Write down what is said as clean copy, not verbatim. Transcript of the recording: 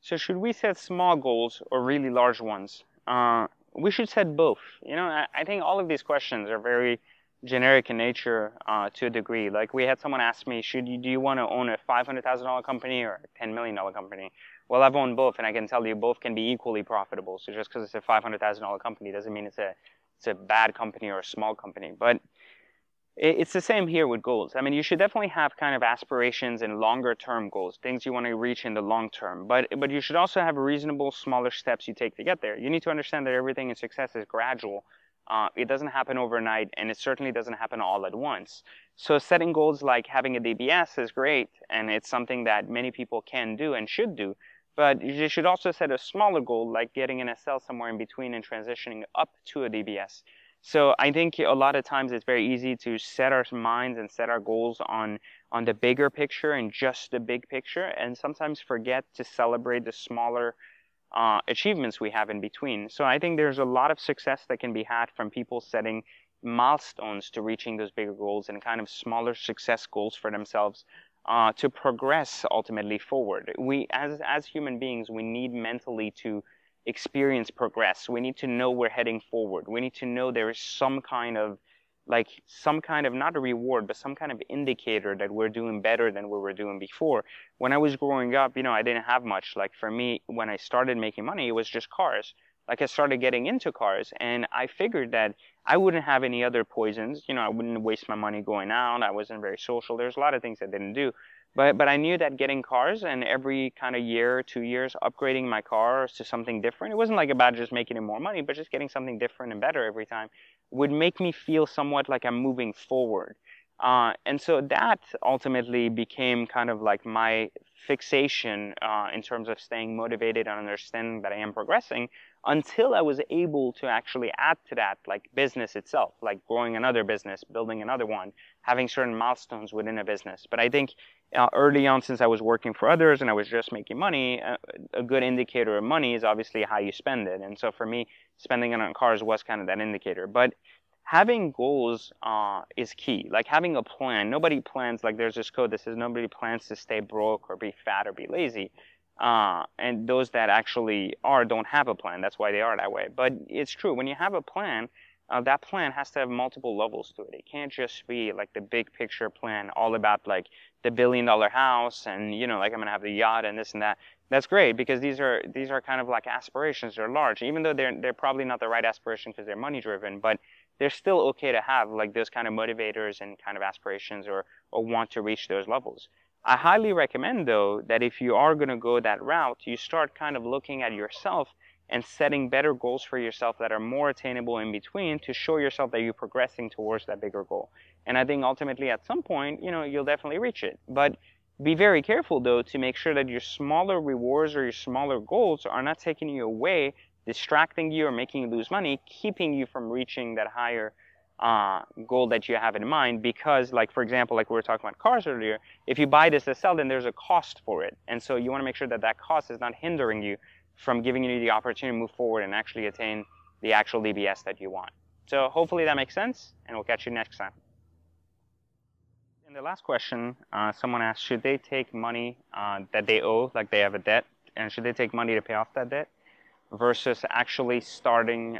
So should we set small goals or really large ones? We should set both. I think all of these questions are very generic in nature to a degree. Like we had someone ask me, do you want to own a $500,000 company or a $10 million company? Well, I've owned both, and I can tell you both can be equally profitable. So just because it's a $500,000 company doesn't mean it's a bad company or a small company. But it's the same here with goals. I mean, you should definitely have kind of aspirations and longer term goals, things you want to reach in the long term. But you should also have reasonable, smaller steps you take to get there. You need to understand that everything in success is gradual. It doesn't happen overnight, and it certainly doesn't happen all at once. So setting goals like having a DBS is great, and it's something that many people can do and should do. But you should also set a smaller goal, like getting an SL somewhere in between and transitioning up to a DBS. So I think a lot of times it's very easy to set our minds and set our goals on the bigger picture and just the big picture, and sometimes forget to celebrate the smaller achievements we have in between. So I think there's a lot of success that can be had from people setting milestones to reaching those bigger goals and kind of smaller success goals for themselves to progress ultimately forward. We, as human beings, we need mentally to experience progress. We need to know we're heading forward. We need to know there is some kind of not a reward, but some kind of indicator that we're doing better than we were doing before. When I was growing up, I didn't have much. Like for me, when I started making money, it was just cars. Like I started getting into cars, and I figured that I wouldn't have any other poisons. I wouldn't waste my money going out. I wasn't very social. There's a lot of things I didn't do. But I knew that getting cars and every kind of year, 2 years, upgrading my cars to something different, it wasn't like about just making it more money, but just getting something different and better every time would make me feel somewhat like I'm moving forward. And so that ultimately became kind of like my fixation in terms of staying motivated and understanding that I am progressing until I was able to actually add to that, like business itself, like growing another business, building another one, having certain milestones within a business. But I think early on, since I was working for others and I was just making money, a good indicator of money is obviously how you spend it. And so for me, spending it on cars was kind of that indicator. But having goals is key. Like having a plan. Nobody plans, like there's this code that says nobody plans to stay broke or be fat or be lazy. And those that actually don't have a plan. That's why they are that way. But it's true. When you have a plan, that plan has to have multiple levels to it. It can't just be like the big picture plan, all about like the $1 billion house and like I'm gonna have the yacht and this and that. That's great because these are kind of like aspirations. They're large, even though they're probably not the right aspiration because they're money driven. But they're still okay to have like those kind of motivators and kind of aspirations or want to reach those levels. I highly recommend though that if you are going to go that route, you start kind of looking at yourself and setting better goals for yourself that are more attainable in between to show yourself that you're progressing towards that bigger goal. And I think ultimately at some point, you'll definitely reach it. But be very careful though to make sure that your smaller rewards or your smaller goals are not taking you away, distracting you or making you lose money, keeping you from reaching that higher goal that you have in mind. Because like, for example, like we were talking about cars earlier, if you buy this SL, then there's a cost for it. And so you want to make sure that that cost is not hindering you from giving you the opportunity to move forward and actually attain the actual DBS that you want. So hopefully that makes sense, and we'll catch you next time. In the last question, someone asked, should they take money that they owe, like they have a debt, and should they take money to pay off that debt, versus actually starting